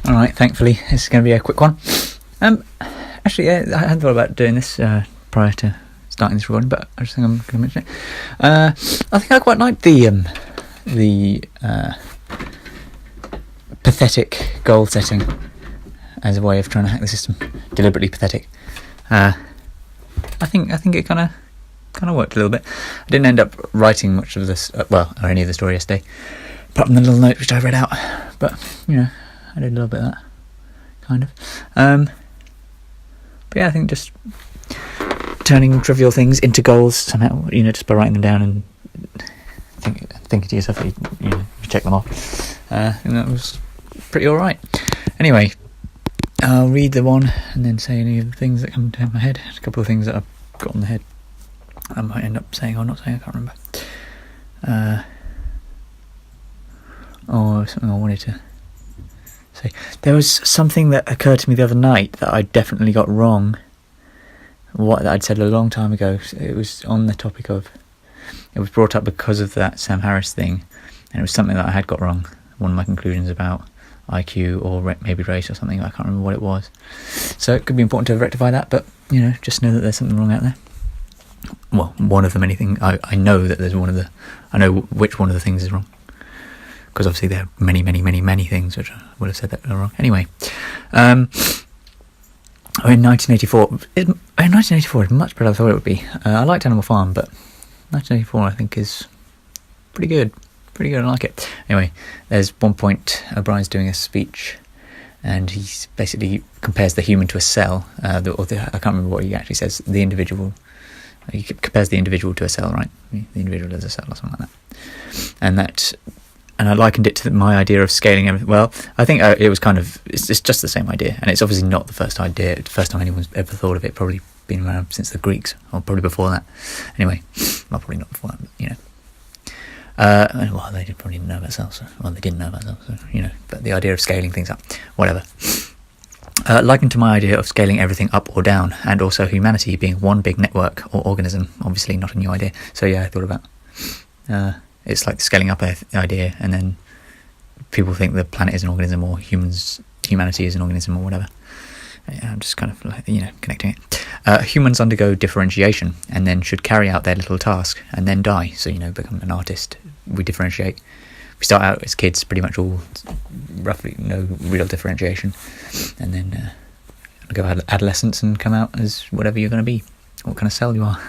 All right, thankfully, this is going to be a quick one. Actually, I hadn't thought about doing this prior to starting this recording, but I just think I'm going to mention it. I think I quite like the pathetic goal setting as a way of trying to hack the system. Deliberately pathetic. I think it kind of worked a little bit. I didn't end up writing much of this, or any of the story yesterday, apart from the little note which I read out. But I did a little bit of that, kind of. But yeah, I think just turning trivial things into goals somehow, just by writing them down and thinking to yourself that you check them off. And that was pretty alright. Anyway, I'll read the one and then say any of the things that come to my head. There's a couple of things that I've got in the head I might end up saying or not saying, I can't remember. Or something I wanted to say. There was something that occurred to me the other night that I definitely got wrong. What I'd said a long time ago. It was on the topic of... It was brought up because of that Sam Harris thing, and it was something that I had got wrong. One of my conclusions about IQ or maybe race or something. I can't remember what it was. So it could be important to rectify that, but, just know that there's something wrong out there. Well, one of them, anything. I know that there's I know which one of the things is wrong. Because obviously there are many, many, many, many things which I would have said that were wrong. Anyway, in 1984 is much better than I thought it would be. I liked Animal Farm, but 1984 I think is pretty good. I like it. Anyway, there's one point O'Brien's doing a speech, and he basically compares the human to a cell. I can't remember what he actually says. The individual. He compares the individual to a cell, right? The individual as a cell or something like that. And I likened it to my idea of scaling everything. Well, I think it was it's just the same idea, and it's obviously not the first time anyone's ever thought of it. Probably been around since the Greeks, or probably before that. Anyway, well, probably not before that, but, well, they probably didn't know about cells. Well, they didn't know about cells, so, but the idea of scaling things up, whatever. Likened to my idea of scaling everything up or down, and also humanity being one big network or organism. Obviously not a new idea. So yeah, I thought about... it's like the scaling up idea, and then people think the planet is an organism, or humanity is an organism, or whatever. I'm just kind of connecting it. Humans undergo differentiation, and then should carry out their little task, and then die. So, become an artist. We differentiate. We start out as kids, pretty much all roughly no real differentiation, and then go adolescence and come out as whatever you're going to be, what kind of cell you are.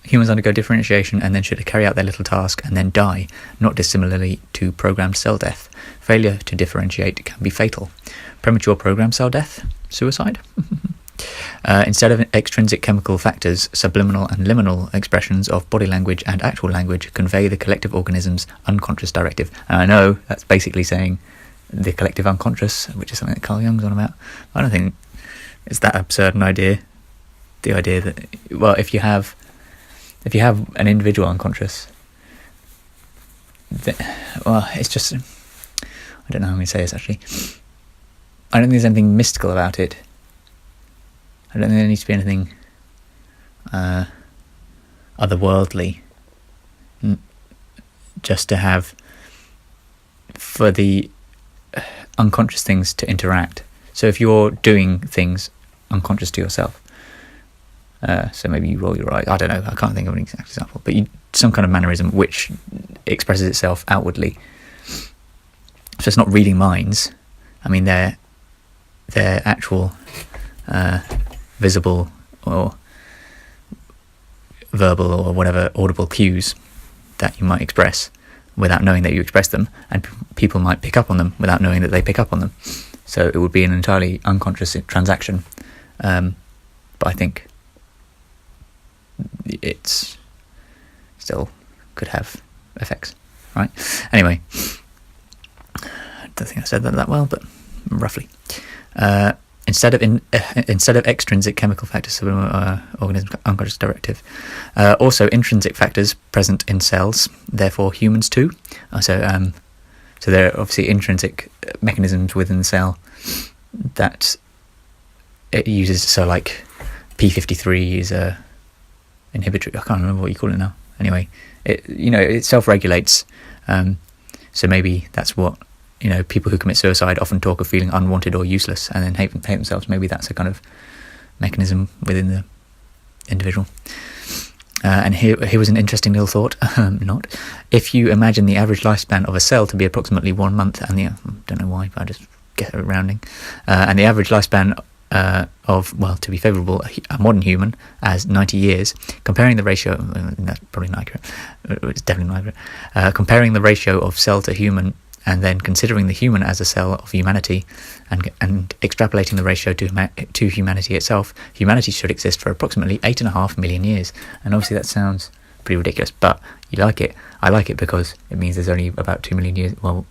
Humans undergo differentiation and then should carry out their little task and then die, not dissimilarly to programmed cell death. Failure to differentiate can be fatal. Premature programmed cell death? Suicide? Instead of extrinsic chemical factors, subliminal and liminal expressions of body language and actual language convey the collective organism's unconscious directive. And I know that's basically saying the collective unconscious, which is something that Carl Jung's on about. I don't think it's that absurd an idea. The idea that, well, if you have an individual unconscious, it's just... I don't know how I'm going to say this, actually. I don't think there's anything mystical about it. I don't think there needs to be anything otherworldly. Just to have... for the unconscious things to interact. So if you're doing things unconscious to yourself, so maybe you roll your eyes, I don't know, I can't think of an exact example, but some kind of mannerism which expresses itself outwardly. So it's not reading minds. I mean, they're actual visible or verbal or whatever audible cues that you might express without knowing that you express them, and people might pick up on them without knowing that they pick up on them. So it would be an entirely unconscious transaction, but I think it's still could have effects, right? Anyway, I don't think I said that well, but roughly. Instead of extrinsic chemical factors, organism unconscious directive, also intrinsic factors present in cells, therefore humans too. So there are obviously intrinsic mechanisms within the cell that it uses. So like P53 is a inhibitory. I can't remember what you call it now. Anyway, it self-regulates. So maybe that's what people who commit suicide often talk of feeling unwanted or useless and then hate themselves. Maybe that's a kind of mechanism within the individual. And here was an interesting little thought. If you imagine the average lifespan of a cell to be approximately 1 month, and I don't know why, but I just get it rounding, and the average lifespan to be favourable, a modern human as 90 years, comparing the ratio, that's probably not accurate, it's definitely not accurate, comparing the ratio of cell to human, and then considering the human as a cell of humanity, and extrapolating the ratio to humanity itself, humanity should exist for approximately 8.5 million years. And obviously that sounds pretty ridiculous, but you like it. I like it because it means there's only about 2 million years, 2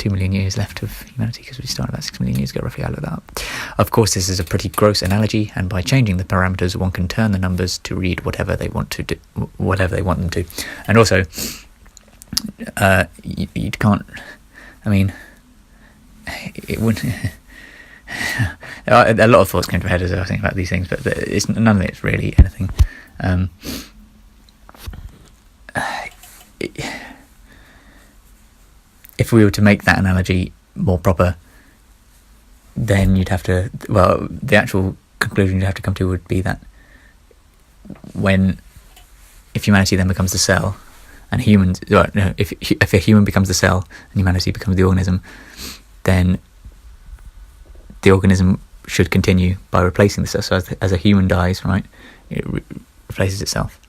million years left of humanity, because we started about 6 million years ago, roughly. I looked that up. Of course, this is a pretty gross analogy, and by changing the parameters, one can turn the numbers to read whatever they want to do, whatever they want them to. And also, you can't. I mean, it wouldn't. A lot of thoughts came to my head as I was thinking about these things, but none of it's really anything. If we were to make that analogy more proper, then you'd have to. Well, the actual conclusion you'd have to come to would be that if humanity then becomes the cell, and humans, if a human becomes the cell and humanity becomes the organism, then the organism should continue by replacing the cell. So as a human dies, right, it replaces itself.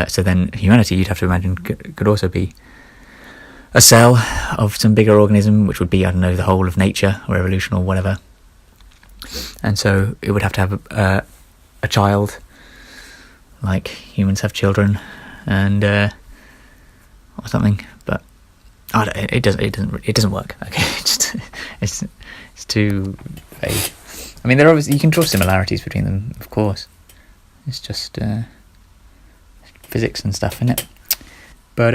So then humanity, you'd have to imagine, could also be a cell of some bigger organism, which would be, I don't know, the whole of nature or evolution or whatever. And so it would have to have a child, like humans have children, and or something. But it doesn't work. Okay, it's too vague. I mean, you can draw similarities between them, of course. It's just physics and stuff, isn't it? But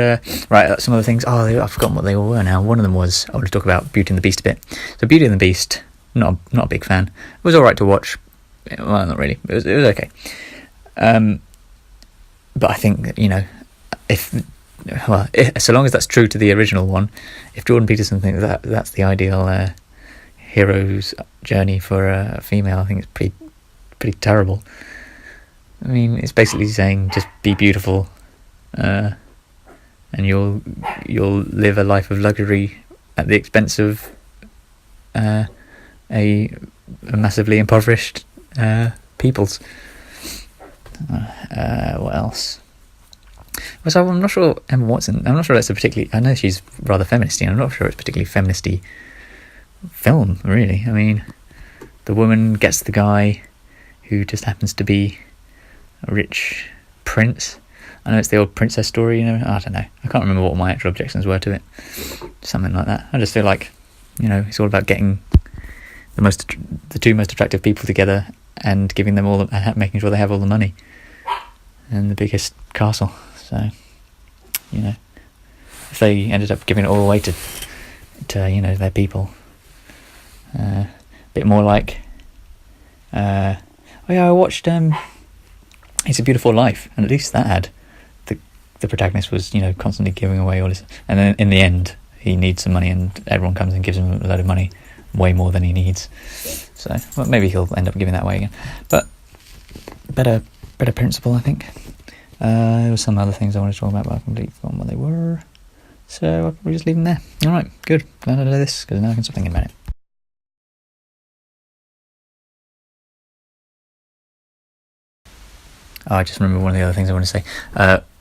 right, some other things. I've forgotten what they all were now. One of them was, I want to talk about Beauty and the Beast a bit. So Beauty and the Beast, not a big fan. It was all right to watch. Well, not really. It was okay. But I think, so long as that's true to the original one, if Jordan Peterson thinks that's the ideal hero's journey for a female, I think it's pretty terrible. I mean, it's basically saying just be beautiful, and you'll live a life of luxury at the expense of a massively impoverished peoples. What else? So I'm not sure Emma Watson. I'm not sure that's a particularly. I know she's rather feministy. I'm not sure it's a particularly feministy film, really. I mean, the woman gets the guy who just happens to be a rich prince. I know it's the old princess story. I don't know. I can't remember what my actual objections were to it. Something like that. I just feel like, it's all about getting the two most attractive people together and giving them all, making sure they have all the money and the biggest castle. So, if they ended up giving it all away to their people, a bit more like, I watched It's a Beautiful Life, and at least that had the protagonist was constantly giving away all his, and then in the end he needs some money, and everyone comes and gives him a load of money, way more than he needs. So maybe he'll end up giving that away again, but better principle, I think. There were some other things I wanted to talk about, but I've completely forgotten what they were, so I'll probably just leave them there. Alright, good, glad I did this, because now I can stop thinking about it. I just remember one of the other things I want to say.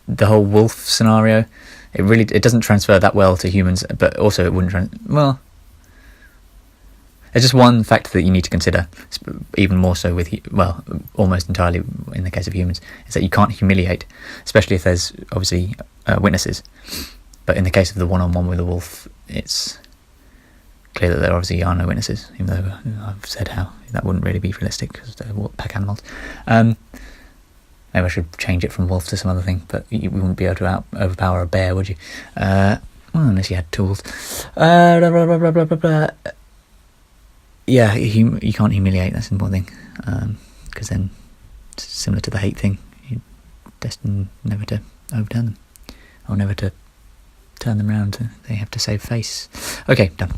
The whole wolf scenario, it doesn't transfer that well to humans, but also it wouldn't there's just one factor that you need to consider, even more so with, almost entirely in the case of humans, is that you can't humiliate, especially if there's obviously witnesses. But in the case of the one-on-one with the wolf, it's clear that there obviously are no witnesses, even though I've said how that wouldn't really be realistic because they're pack animals. Maybe I should change it from wolf to some other thing, but you wouldn't be able to overpower a bear, would you? Unless you had tools. Yeah, you can't humiliate, that's the important thing. Because then, similar to the hate thing, you're destined never to overturn them. Or never to turn them around. They have to save face. Okay, done.